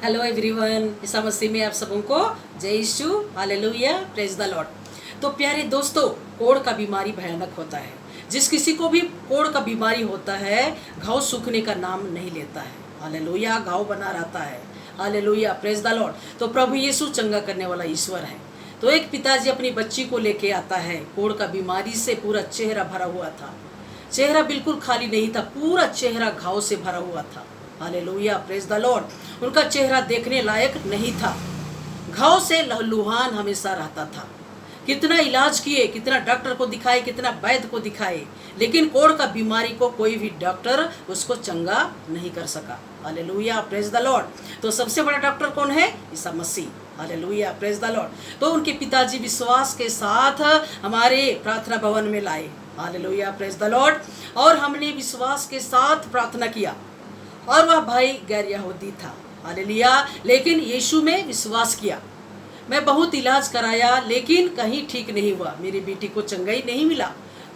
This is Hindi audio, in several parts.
हेलो एवरीवन, ईसा मसीह में आप सबको जय यीशु, हालेलुया, प्रेज द लॉर्ड। तो प्यारे दोस्तों, कोढ़ का बीमारी भयानक होता है। जिस किसी को भी कोढ़ का बीमारी होता है, घाव सूखने का नाम नहीं लेता है। हालेलुया, घाव बना रहता है। Hallelujah, praise the Lord. तो प्रभु यीशु चंगा करने वाला ईश्वर है। तो एक पिताजी अपनी बच्ची को लेके आता है। कोढ़ का बीमारी से पूरा चेहरा भरा हुआ था। चेहरा बिल्कुल खाली नहीं था, पूरा चेहरा घाव से भरा हुआ था। Hallelujah, praise the Lord. उनका चेहरा देखने लायक नहीं था। घाव से लहलुहान हमेशा रहता था। कितना इलाज किए, कितना डॉक्टर को दिखाए, कितना वैद्य को दिखाए, लेकिन कोढ़ का बीमारी को कोई भी डॉक्टर उसको चंगा नहीं कर सका। Hallelujah, praise the Lord. तो सबसे बड़ा डॉक्टर कौन है? Isa Masih. Hallelujah, praise the Lord. तो उनके पिताजी विश्वास के साथ हमारे प्रार्थना भवन में लाए। Hallelujah, praise the Lord. और हमने विश्वास के साथ प्रार्थना किया। और वह भाई गैर यहूदी था। हालेलुया, लेकिन यीशु में विश्वास किया। मैं बहुत इलाज कराया, लेकिन कहीं ठीक नहीं हुआ। मेरी बेटी को चंगाई नहीं मिला,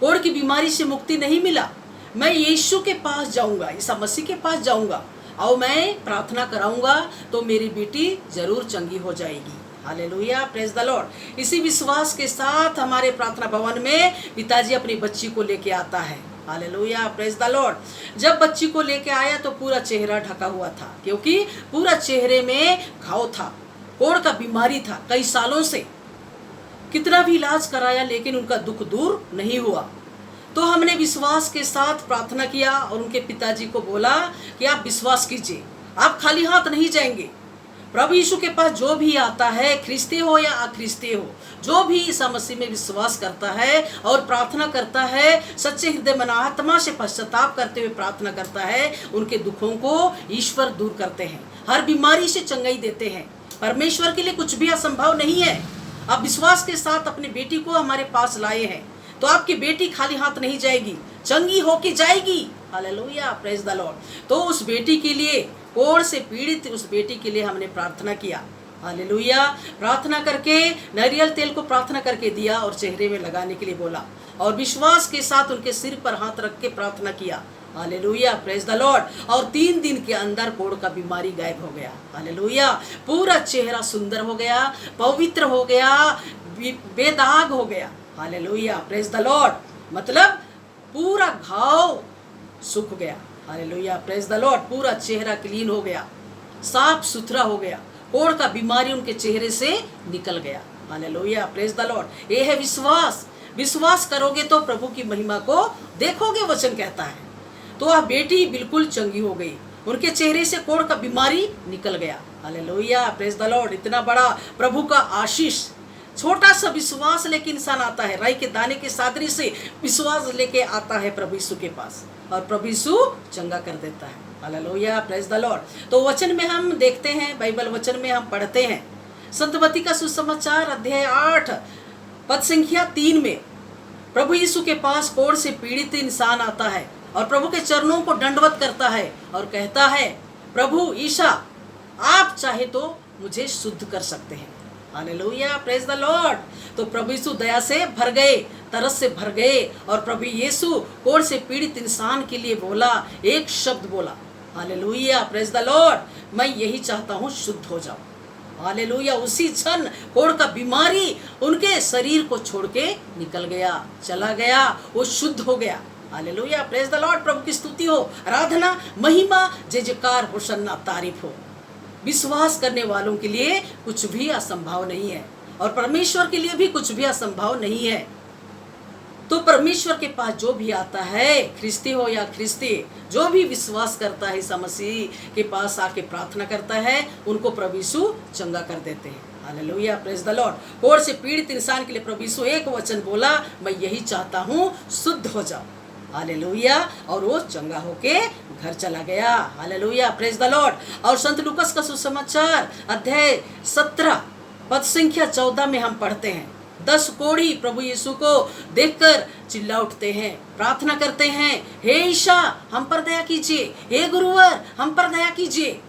कोढ़ की बीमारी से मुक्ति नहीं मिला। मैं यीशु के पास जाऊंगा, ईसा मसीह के पास जाऊंगा और मैं प्रार्थना कराऊंगा तो मेरी बेटी जरूर चंगी हो जाएगी। Hallelujah, praise the Lord. इसी विश्वास के साथ हमारे प्रार्थना भवन में पिताजी अपनी बच्ची को लेके आता है। Hallelujah, praise the Lord. जब बच्ची को लेके आया तो पूरा चेहरा ढका हुआ था, क्योंकि पूरा चेहरे में घाव था। कोढ़ का बीमारी था कई सालों से। कितना भी इलाज कराया, लेकिन उनका दुख दूर नहीं हुआ। तो हमने विश्वास के साथ प्रार्थना किया और उनके पिताजी को बोला कि आप विश्वास कीजिए, आप खाली हाथ नहीं जाएंगे। प्रभु यीशु के पास जो भी आता है, ख्रिस्ती हो या अख्रिस्ती हो, जो भी ईसा मसीह में विश्वास करता है और प्रार्थना करता है, सच्चे हृदय मन आत्मा से पश्चाताप करते हुए प्रार्थना करता है, उनके दुखों को ईश्वर दूर करते हैं, हर बीमारी से चंगाई देते हैं। परमेश्वर के लिए कुछ भी असंभव नहीं है। आप विश्वास के साथ अपनी बेटी को हमारे पास लाए हैं, तो आपकी बेटी खाली हाथ नहीं जाएगी, चंगी होके जाएगी। Hallelujah, praise the Lord. तो उस बेटी के लिए, कोढ़ से पीड़ित उस बेटी के लिए हमने प्रार्थना किया। हालेलुया, प्रार्थना करके नारियल तेल को प्रार्थना करके दिया और चेहरे में लगाने के लिए बोला और विश्वास के साथ उनके सिर पर हाथ रख के प्रार्थना किया। Hallelujah, praise the Lord. और 3 दिन के अंदर कोढ़ का बीमारी गायब हो गया। हालेलुया, पूरा चेहरा सुंदर हो गया, पवित्र हो गया, बेदाग हो गया। Hallelujah, praise the Lord. मतलब पूरा घाव सूख गया। Hallelujah, praise the Lord. पूरा चेहरा क्लीन हो गया, साफ सुथरा हो गया। कोढ़ का बीमारी उनके चेहरे से निकल गया। Hallelujah, praise the Lord. ये है विश्वास। विश्वास करोगे तो प्रभु की महिमा को देखोगे, वचन कहता है। तो वह बेटी बिल्कुल चंगी हो गई, उनके चेहरे से कोढ़ का बीमारी निकल गया। Hallelujah, praise the Lord. इतना बड़ा प्रभु का आशीष। छोटा सा विश्वास लेके इंसान आता है, राई के दाने के सादरी से विश्वास लेके आता है प्रभु यीशु के पास, और प्रभु यीशु चंगा कर देता है। Hallelujah, praise the Lord. तो वचन में हम देखते हैं, बाइबल वचन में हम पढ़ते हैं, संतमती का सुसमाचार अध्याय 8 पद संख्या 3 में प्रभु यीशु के पास कोढ़ से पीड़ित इंसान आता है और प्रभु के चरणों को दंडवत करता है और कहता है, प्रभु ईसा, आप चाहे तो मुझे शुद्ध कर सकते हैं। Hallelujah, praise the Lord. तो प्रभु यीशु दया से भर गए, तरस से भर गए, और प्रभु यीशु कोढ़ से पीड़ित इंसान के लिए बोला, एक शब्द बोला। Hallelujah, praise the Lord. मैं यही चाहता हूँ, शुद्ध हो जाओ। हालेलुया। उसी क्षण कोढ़ का बीमारी उनके शरीर को छोड़ के निकल गया, चला गया, वो शुद्ध हो गया। Hallelujah, praise the Lord. प्रभु की स्तुति हो, आराधना, महिमा, जय जयकार, होशन्ना, तारीफ हो। विश्वास करने वालों के लिए कुछ भी असंभव नहीं है, और परमेश्वर के लिए भी कुछ भी असंभव नहीं है। तो परमेश्वर के पास जो भी आता है, ख्रिस्ती हो या ख्रिस्ती, जो भी विश्वास करता है, ईसा मसीह के पास आके प्रार्थना करता है, उनको प्रभु यीशु चंगा कर देते हैं। Hallelujah, praise the Lord. कोढ़ से पीड़ित इंसान के लिए प्रभु यीशु एक वचन बोला, मैं यही चाहता हूँ, शुद्ध हो जाओ। हालेलुया, और वो चंगा होके घर चला गया। Hallelujah, praise the Lord. और संत लूकस का सुसमाचार अध्याय 17 पद संख्या 14 में हम पढ़ते हैं, 10 कोढ़ी प्रभु यीशु को देखकर चिल्ला उठते हैं, प्रार्थना करते हैं, हे ईशा, हम पर दया कीजिए, हे गुरुवर, हम पर दया कीजिए।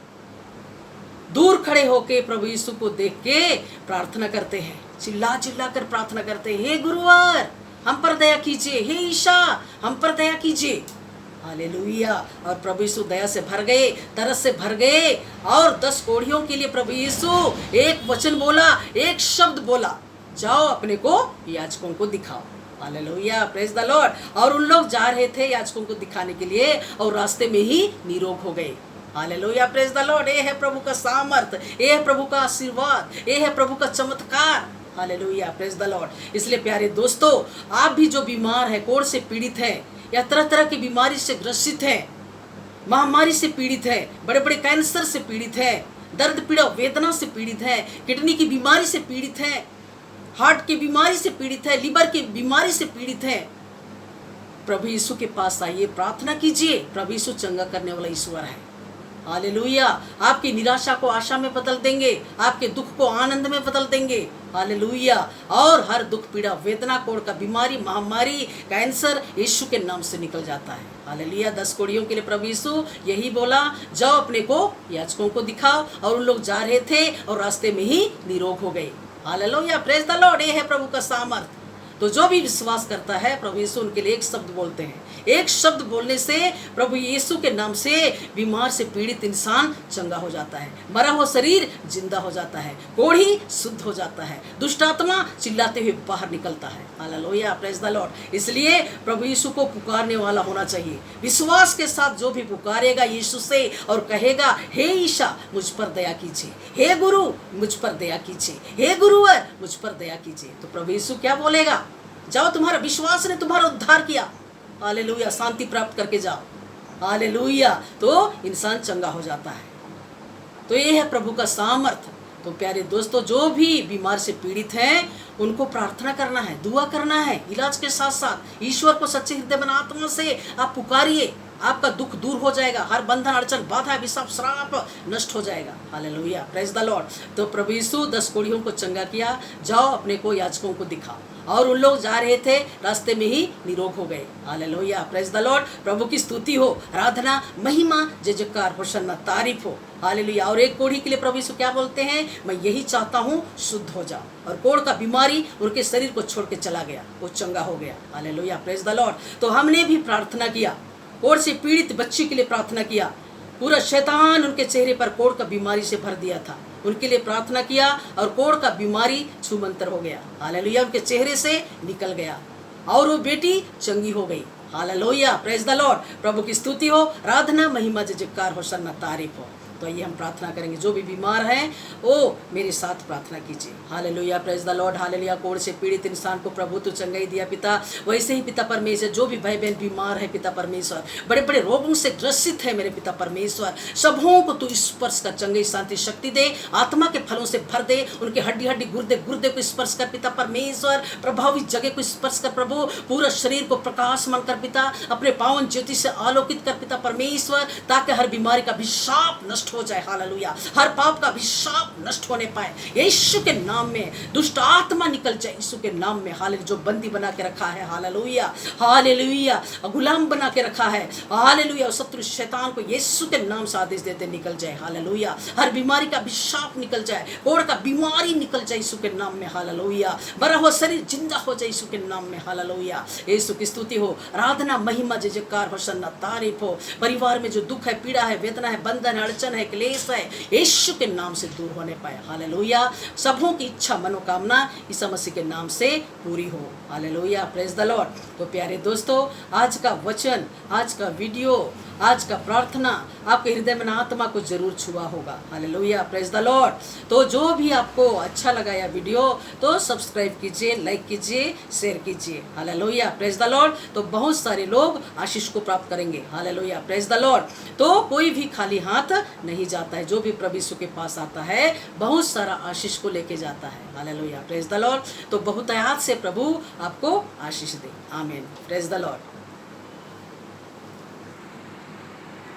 दूर खड़े होके प्रभु यीशु को देख के प्रार्थना करते हैं, चिल्ला चिल्ला कर प्रार्थना करते हैं, हे गुरुवर, हम पर दया कीजिए, हे ईशा, हम पर दया कीजिए। हालेलुया। और प्रभु यीशु दया से भर गए, तरस से भर गए, और 10 कोढ़ियों के लिए प्रभु यीशु एक वचन बोला, एक शब्द बोला, जाओ अपने को याजकों को दिखाओ। Hallelujah, praise the Lord. और उन लोग जा रहे थे याजकों को दिखाने के लिए, और रास्ते में ही निरोग हो गए। Hallelujah, praise the Lord. ये है प्रभु का सामर्थ, ये है प्रभु का आशीर्वाद, ये है प्रभु का चमत्कार। Hallelujah, praise the Lord. इसलिए प्यारे दोस्तों, आप भी जो बीमार है, कोढ़ से पीड़ित है, या तरह तरह की बीमारी से ग्रसित है, महामारी से पीड़ित है, बड़े बड़े कैंसर से पीड़ित है, दर्द पीड़ा वेदना से पीड़ित है, किडनी की बीमारी से पीड़ित है, हार्ट की बीमारी से पीड़ित है, लिवर की बीमारी से पीड़ित है, प्रभु यीशु के पास आइए, प्रार्थना कीजिए। प्रभु यीशु चंगा करने वाला ईश्वर है। हालेलुया। आपकी निराशा को आशा में बदल देंगे, आपके दुख को आनंद में बदल देंगे। हालेलुया। और हर दुख पीड़ा वेदना कोढ़ का बीमारी महामारी कैंसर यीशु के नाम से निकल जाता है। हालेलुया। 10 कोढ़ियों के लिए प्रभु यीशु यही बोला, जाओ अपने को याजकों को दिखाओ। और उन लोग जा रहे थे और रास्ते में ही निरोग हो गए। Hallelujah, praise the Lord. ये है प्रभु का सामर्थ। तो जो भी विश्वास करता है, प्रभु यीशु उनके लिए एक शब्द बोलते हैं। एक शब्द बोलने से प्रभु यीशु के नाम से बीमार से पीड़ित इंसान चंगा हो जाता है, मरा हुआ शरीर जिंदा हो जाता है, कोढ़ी शुद्ध हो जाता है, दुष्ट आत्मा चिल्लाते हुए बाहर निकलता है। Hallelujah, praise the Lord. इसलिए प्रभु यीशु को पुकारने वाला होना चाहिए। विश्वास के साथ जो भी पुकारेगा यीशु से और कहेगा, हे ईशा मुझ पर दया कीजिए, हे गुरु मुझ पर दया कीजिए, हे गुरुवर मुझ पर दया कीजिए, तो प्रभु यीशु क्या बोलेगा? जाओ, तुम्हारा विश्वास ने तुम्हारा उद्धार किया। हालेलुया, शांति प्राप्त करके जाओ। हालेलुया। तो इंसान चंगा हो जाता है। तो ये है प्रभु का सामर्थ। तो प्यारे दोस्तों, जो भी बीमार से पीड़ित हैं उनको प्रार्थना करना है, दुआ करना है। इलाज के साथ साथ ईश्वर को सच्चे हृदय मन आत्मा से आप पुकारिए, आपका दुख दूर हो जाएगा। हर बंधन अड़चन बाधा अभिशाप श्राप नष्ट हो जाएगा। Hallelujah, praise the Lord. तो प्रभु यीशु 10 कोढ़ियों को चंगा किया, जाओ अपने को याजकों को दिखाओ। और उन लोग जा रहे थे, रास्ते में ही निरोग हो गए। Hallelujah, praise the Lord. प्रभु की स्तुति हो, आराधना, महिमा, जय जयकार, होशन्ना, तारीफ हो। हालेलुया। और एक कोढ़ी के लिए प्रभु यीशु क्या बोलते हैं? मैं यही चाहता हूँ, शुद्ध हो जाओ। और कोढ़ का बीमारी उनके शरीर को छोड़ के चला गया, वो चंगा हो गया। Hallelujah, praise the Lord. तो हमने भी प्रार्थना किया, कोढ़ से पीड़ित बच्ची के लिए प्रार्थना किया। पूरा शैतान उनके चेहरे पर कोढ़ का बीमारी से भर दिया था, उनके लिए प्रार्थना किया और कोढ़ का बीमारी छूमंतर हो गया। हालेलुया, उनके चेहरे से निकल गया और वो बेटी चंगी हो गई। Hallelujah, praise the Lord. प्रभु की स्तुति हो, आराधना, महिमा, जय जयकार, होशन्ना, तारीफ हो। तो आइए हम प्रार्थना करेंगे। जो भी बीमार हैं वो मेरे साथ प्रार्थना कीजिए। Hallelujah, praise the Lord. Hallelujah. कोढ़ से पीड़ित इंसान को प्रभु तो चंगाई दिया पिता, वैसे ही पिता परमेश्वर जो भी भाई बहन बीमार है पिता परमेश्वर, बड़े बड़े रोगों से ग्रसित है मेरे पिता परमेश्वर, सबों को तू स्पर्श कर, चंगाई, शांति, शक्ति दे, आत्मा के फलों से भर दे। उनके हड्डी हड्डी गुर्दे गुर्दे को स्पर्श कर पिता परमेश्वर, प्रभावित जगह को स्पर्श कर प्रभु, पूरा शरीर को प्रकाशमान कर पिता, अपने पावन ज्योति से आलोकित कर पिता परमेश्वर, ताकि हर बीमारी का अभिशाप नष्ट हो जाए। हालेलुया, हर पाप का अभिशाप नष्ट होने पाए यीशु के नाम में। दुष्ट आत्मा निकल जाए यीशु के नाम में। हालेलुया, जो बंदी बना के रखा है, हालेलुया, हालेलुया, गुलाम बना के रखा है, हालेलुया, शत्रु शैतान को यीशु के नाम से आदेश देते निकल जाए। हालेलुया, हर बीमारी का अभिशाप निकल जाए, कोढ़ का बीमारी निकल जाए यीशु के नाम में। हालेलुया, मरा हुआ शरीर जिंदा हो जाए यीशु के नाम में। हालेलुया, यीशु की स्तुति हो, आराधना, महिमा, जय जयकार, होशन्ना, तारीफ हो। परिवार में जो दुख है, पीड़ा है, वेदना है, बंधन है, अड़चन है, क्लेश है, यीशु के नाम से दूर होने पाए। हालेलुया, सबों की इच्छा मनोकामना यीशु मसीह के नाम से पूरी हो। Hallelujah, praise the Lord. तो प्यारे दोस्तों, आज का वचन, आज का वीडियो, आज का प्रार्थना आपके हृदय में आत्मा को जरूर छुआ होगा। Hallelujah, praise the Lord. तो जो भी आपको अच्छा लगा यह वीडियो तो सब्सक्राइब कीजिए, लाइक कीजिए, शेयर कीजिए। Hallelujah, praise the Lord. तो बहुत सारे लोग आशीष को प्राप्त करेंगे। Hallelujah, praise the Lord. तो कोई भी खाली हाथ नहीं जाता है, जो भी प्रभु यीशु के पास आता है बहुत सारा आशीष को लेके जाता है। Hallelujah, praise the Lord. तो बहुत आयात से प्रभु आपको आशीष दे। आमीन, प्रेज द लॉर्ड।